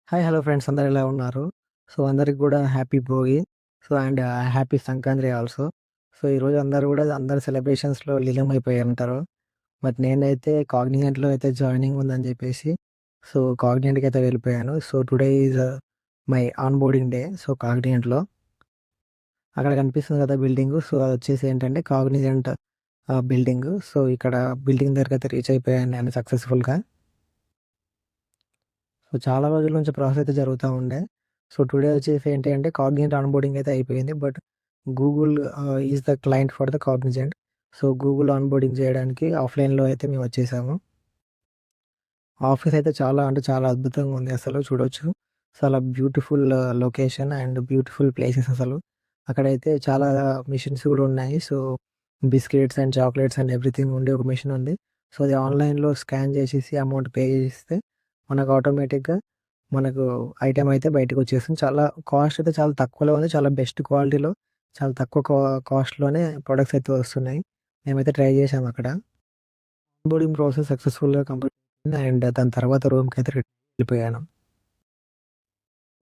Hi! Hello friends అందరూ ఎలా ఉన్నారు? సో, అందరికి గూడా happy Bhogi. So, and happy Sankranti also. So, ఈరోజు అందరూ గూడా అందరు సెలబ్రేషన్స్‌లో లీనమైపోయుంటారు. బట్ నేనైతే కాగ్నిజెంట్‌లో అయితే జాయినింగ్ ఉందని జెప్పేసి, సో, కాగ్నిజెంట్‌కైతే వెళ్ళిపోయాను. So, today is my onboarding day. So, కాగ్నిజెంట్‌లో. అక్కడ కనిపిస్తుంది గదా బిల్డింగు. సో, అదొచ్చేసి ఏంటంటే కాగ్నిజెంట్ బిల్డింగు. సో, ఇక్కడ బిల్డింగ్ దగ్గరకైతే రీచ్ అయిపోయాను నేను సక్సెస్‌ఫుల్‌గా. సో, చాలా రోజుల నుంచి ప్రాసెస్ అయితే జరుగుతా ఉండే. సో, టుడే వచ్చేసి ఏంటి అంటే కాగ్నిజెంట్ ఆన్‌బోర్డింగ్ అయితే అయిపోయింది. But Google is the client for the Cognizant. So, Google onboarding చేయడానికి ఆఫ్‌లైన్‌లో అయితే మేమొచ్చేసాము. ఆఫీస్ అయితే చాలా అంటే చాలా అద్భుతంగా ఉంది అసలు చూడొచ్చు. చాలా beautiful location and beautiful places అసలు. అక్కడైతే చాలా మిషన్స్ గూడా ఉన్నాయి. So, biscuits and chocolates and everything ఉండే ఒక మిషన్ ఉంది. సో, అది ఆన్‌లైన్‌లో స్కాన్ చేసేసి అమౌంట్ పే చేసేస్తే మనకు ఆటోమేటిక్‌గా మనకు ఐటెమ్ అయితే బయటకొచ్చేస్తుంది. చాలా కాస్ట్ అయితే చాలా తక్కువలో ఉంది. చాలా బెస్ట్ క్వాలిటీలో చాలా తక్కువ కాస్ట్‌లోనే ప్రొడక్ట్స్ అయితే వస్తున్నాయి. మేమైతే ట్రై చేసాం అక్కడ. ఆన్‌బోర్డింగ్ ప్రాసెస్ సక్సెస్‌ఫుల్‌గా కంప్లీట్ అయింది. అండ్ దాని తర్వాత రూమ్‌కైతే వెళ్ళిపోయాను.